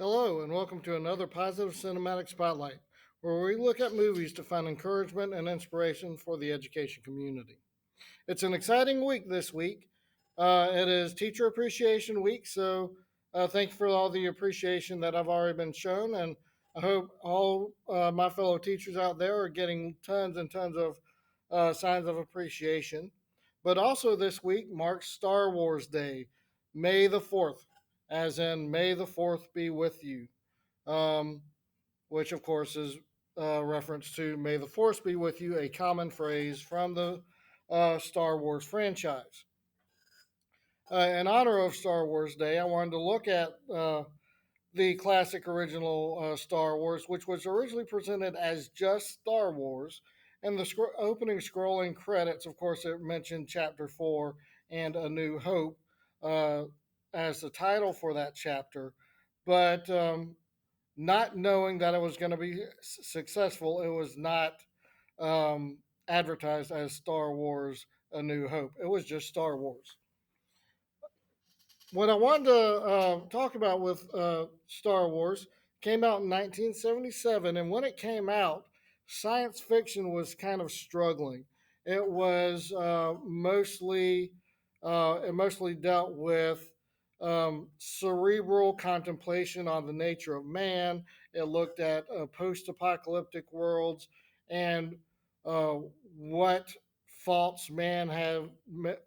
Hello, and welcome to another Positive Cinematic Spotlight, where we look at movies to find encouragement and inspiration for the education community. It's an exciting week this week. It is Teacher Appreciation Week, so thank you for all the appreciation that I've already been shown, and I hope all my fellow teachers out there are getting tons and tons of signs of appreciation. But also this week marks Star Wars Day, May the 4th, as in May the 4th be with you, um, which of course is a reference to May the Force be with you, a common phrase from the Star Wars franchise. In honor of Star Wars Day, I wanted to look at the classic original Star Wars, which was originally presented as just Star Wars. And the opening scrolling credits, of course, it mentioned Chapter 4 and A New Hope uh, as the title for that chapter. But not knowing that it was going to be successful, it was not advertised as Star Wars A New Hope. It was just Star Wars. What I wanted to talk about with Star Wars came out in 1977, and when it came out, science fiction was kind of struggling. It was it mostly dealt with cerebral contemplation on the nature of man. It looked at post-apocalyptic worlds and what faults man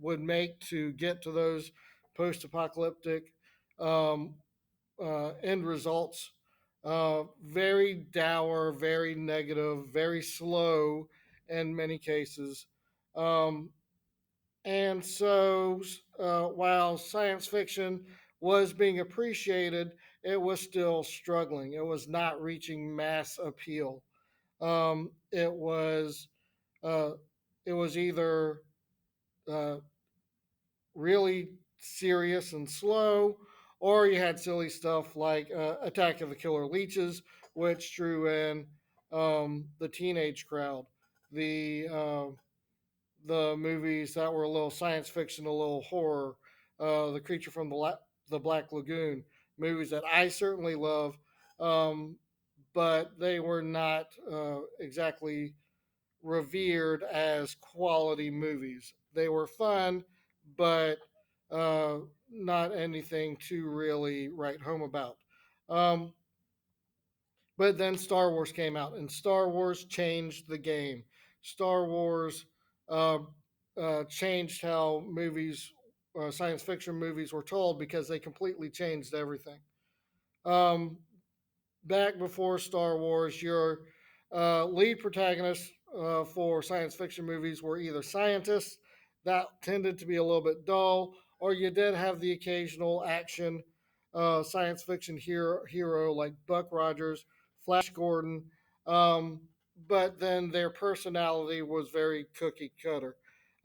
would make to get to those post-apocalyptic um, end results. Very dour, very negative, very slow in many cases. Um, and so, while science fiction was being appreciated, it was still struggling. It was not reaching mass appeal. Um, it was uh, it was either uh, really serious and slow, or you had silly stuff like Attack of the Killer Leeches, which drew in the teenage crowd. The the movies that were a little science fiction, a little horror, The Creature from the Black Lagoon, movies that I certainly love, um, but they were not exactly revered as quality movies. They were fun, but not anything to really write home about. Um, but then Star Wars came out, and Star Wars changed the game. Star Wars uh, changed how science fiction movies were told because they completely changed everything. Um, Back before Star Wars, your lead protagonists for science fiction movies were either scientists that tended to be a little bit dull, or you did have the occasional action science fiction hero like Buck Rogers, Flash Gordon, but then their personality was very cookie cutter.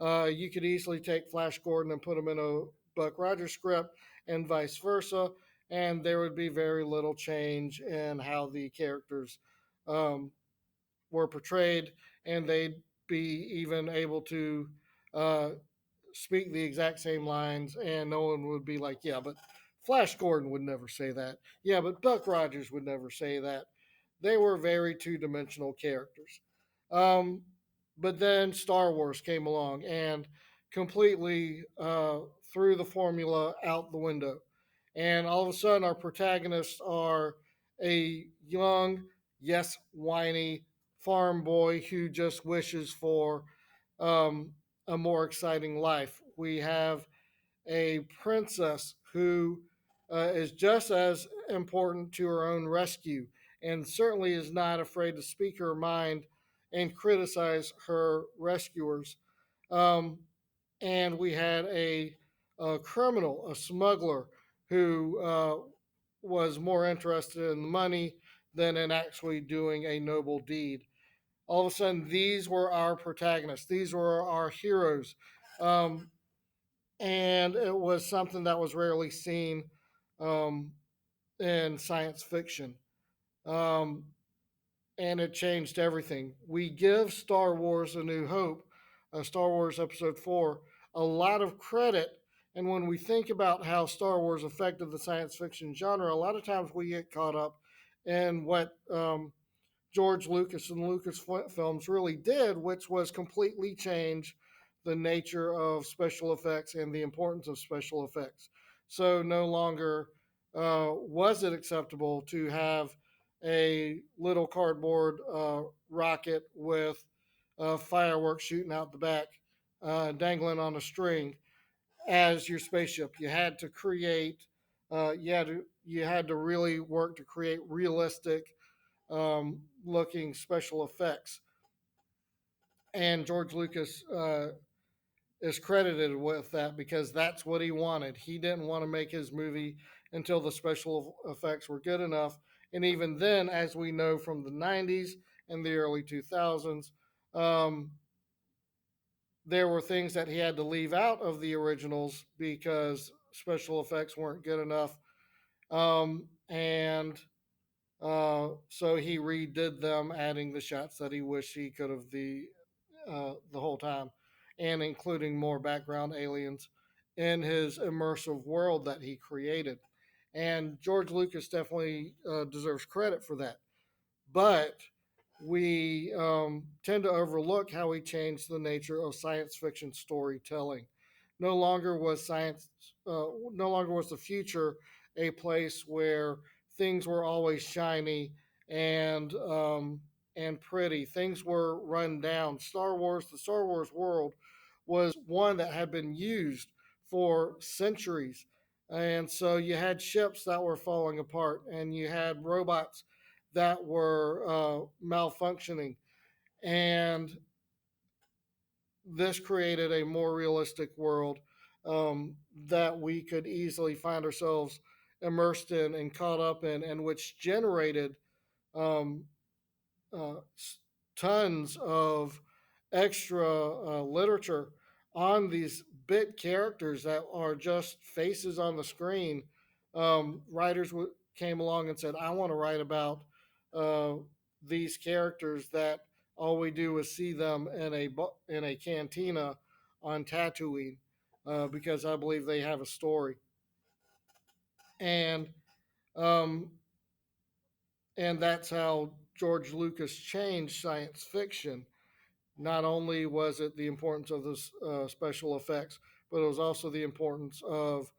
You could easily take Flash Gordon and put him in a Buck Rogers script, and vice versa, and there would be very little change in how the characters um, were portrayed, and they'd be even able to uh, speak the exact same lines, and no one would be like, "Yeah, but Flash Gordon would never say that." Yeah, but Buck Rogers would never say that. They were very two-dimensional characters. Um, but then Star Wars came along and completely threw the formula out the window. And all of a sudden, our protagonists are a young, yes, whiny farm boy who just wishes for um, a more exciting life. We have a princess who is just as important to her own rescue and certainly is not afraid to speak her mind and criticize her rescuers. Um, and we had a criminal, a smuggler, who was more interested in the money than in actually doing a noble deed. All of a sudden, these were our protagonists, these were our heroes. Um, and it was something that was rarely seen um, in science fiction. Um, and it changed everything. We give Star Wars A New Hope, Star Wars Episode 4, a lot of credit And when we think about how Star Wars affected the science fiction genre, a lot of times we get caught up in what George Lucas and Lucasfilms really did, which was completely change the nature of special effects and the importance of special effects. So no longer was it acceptable to have a little cardboard rocket with fireworks shooting out the back, dangling on a string as your spaceship. You had to create, you had to really work to create realistic looking special effects. And George Lucas is credited with that because that's what he wanted. He didn't want to make his movie until the special effects were good enough. And even then, as we know from the 90s and the early 2000s, um, there were things that he had to leave out of the originals because special effects weren't good enough. And so he redid them, adding the shots that he wished he could have the whole time, and including more background aliens in his immersive world that he created. And George Lucas definitely deserves credit for that. But we tend to overlook how he changed the nature of science fiction storytelling. No longer was no longer was the future a place where things were always shiny and pretty. Things were run down. The Star Wars world, was one that had been used for centuries, and so you had ships that were falling apart, and you had robots that were malfunctioning. And this created a more realistic world that we could easily find ourselves immersed in and caught up in, and which generated um, uh, tons of extra literature on these bit characters that are just faces on the screen. Writers came along and said, "I want to write about uh, these characters that all we do is see them in a cantina on Tatooine because I believe they have a story." And um, and that's how George Lucas changed science fiction. Not only was it the importance of the special effects, but it was also the importance of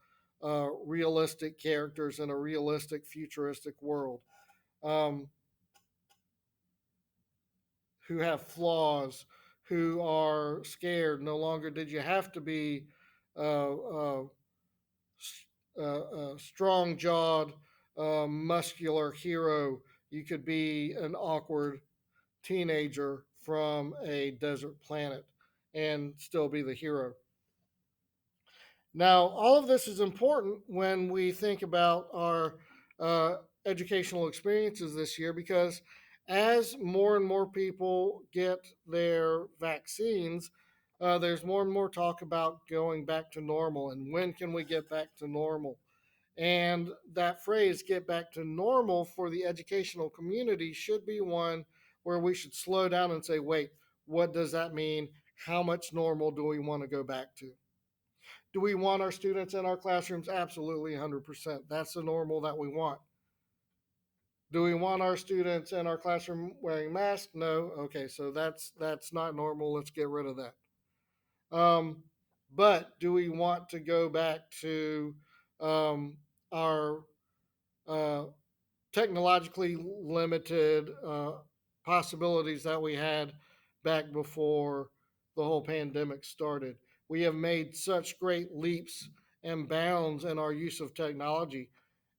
realistic characters in a realistic futuristic world um, who have flaws, who are scared. No longer did you have to be uh, uh, strong jawed, muscular hero. You could be an awkward teenager from a desert planet and still be the hero. Now, all of this is important when we think about our uh, educational experiences this year because as more and more people get their vaccines, there's more and more talk about going back to normal and when can we get back to normal. And that phrase, get back to normal, for the educational community should be one where we should slow down and say, wait, what does that mean? How much normal do we want to go back to? Do we want our students in our classrooms? Absolutely, 100%. That's the normal that we want. Do we want our students in our classroom wearing masks? No. Okay, so that's not normal. Let's get rid of that. Um, but do we want to go back to our uh, technologically limited possibilities that we had back before the whole pandemic started? We have made such great leaps and bounds in our use of technology,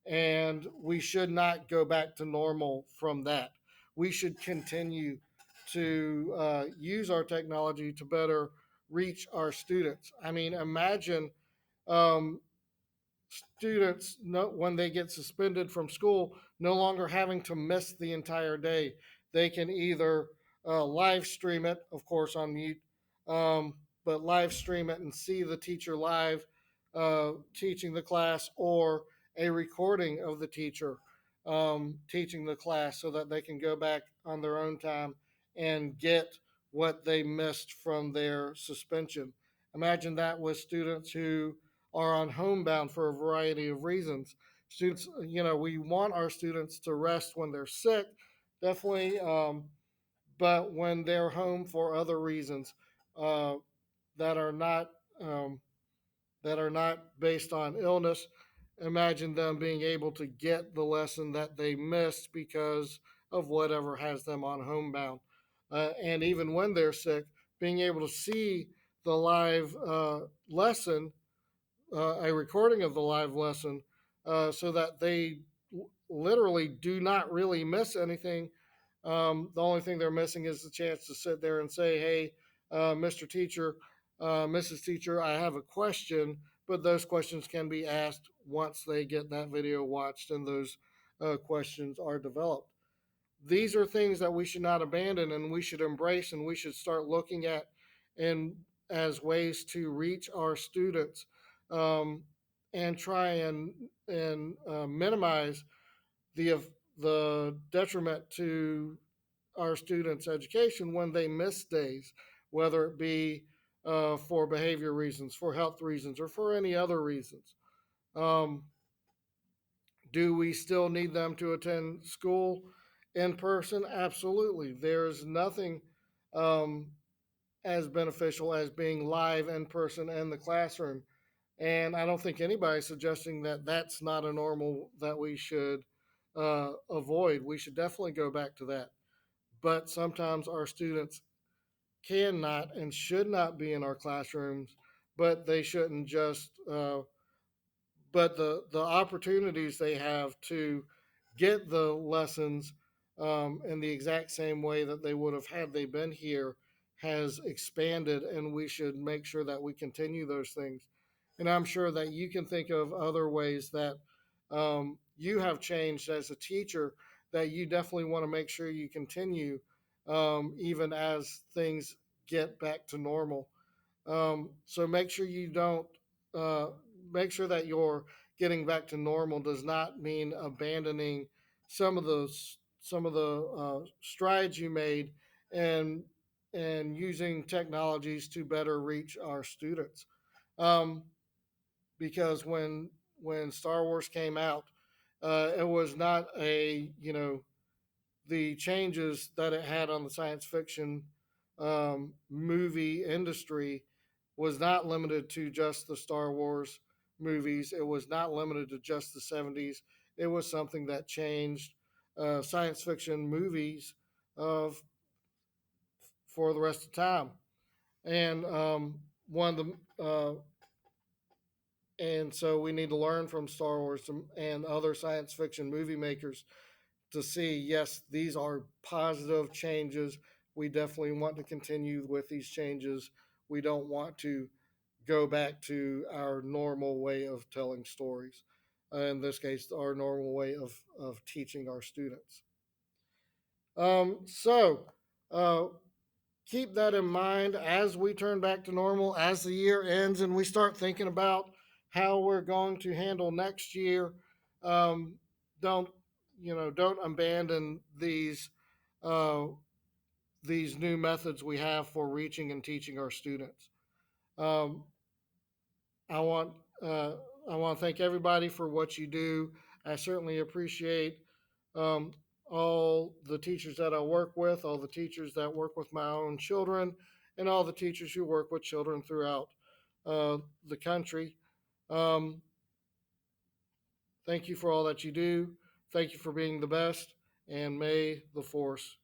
and we should not go back to normal from that. We should continue to use our technology to better reach our students. I mean, imagine um, students when they get suspended from school no longer having to miss the entire day. They can either live stream it, of course on mute, um, but live stream it and see the teacher live teaching the class, or a recording of the teacher teaching the class so that they can go back on their own time and get what they missed from their suspension. Imagine that with students who are on homebound for a variety of reasons. Students, we want our students to rest when they're sick, definitely, but when they're home for other reasons uh, that are not um, that are not based on illness, imagine them being able to get the lesson that they missed because of whatever has them on homebound. And even when they're sick, being able to see the live lesson, a recording of the live lesson, so that they literally do not really miss anything. The only thing they're missing is the chance to sit there and say, "Hey, Mr. Teacher, Mrs. Teacher, I have a question." But those questions can be asked once they get that video watched and those questions are developed. These are things that we should not abandon and we should embrace and we should start looking at and as ways to reach our students, um, and try and minimize the the detriment to our students' education when they miss days, whether it be for behavior reasons, for health reasons, or for any other reasons. Um, do we still need them to attend school in person? Absolutely. There's nothing um, as beneficial as being live in person in the classroom. And I don't think anybody's suggesting that that's not a normal that we should avoid. We should definitely go back to that. But sometimes our students cannot and should not be in our classrooms, but they shouldn't just but the opportunities they have to get the lessons in the exact same way that they would have had they been here has expanded, and we should make sure that we continue those things. And I'm sure that you can think of other ways that you have changed as a teacher that you definitely want to make sure you continue, even as things get back to normal. So make sure you don't uh, make sure that your getting back to normal does not mean abandoning some of those some of the strides you made and using technologies to better reach our students. Um, because when Star Wars came out, it was not a the changes that it had on the science fiction movie industry was not limited to just the Star Wars movies. It was not limited to just the 70s. It was something that changed science fiction movies of for the rest of time. And one of the and so we need to learn from Star Wars and other science fiction movie makers to see, yes, these are positive changes. We definitely want to continue with these changes. We don't want to go back to our normal way of telling stories. In this case, our normal way of teaching our students. So uh, keep that in mind as we turn back to normal, as the year ends, and we start thinking about how we're going to handle next year. Um, don't don't abandon uh, these new methods we have for reaching and teaching our students. Um, I want uh, I want to thank everybody for what you do. I certainly appreciate um, all the teachers that I work with, all the teachers that work with my own children, and all the teachers who work with children throughout uh, the country. Um, Thank you for all that you do. Thank you for being the best, and may the force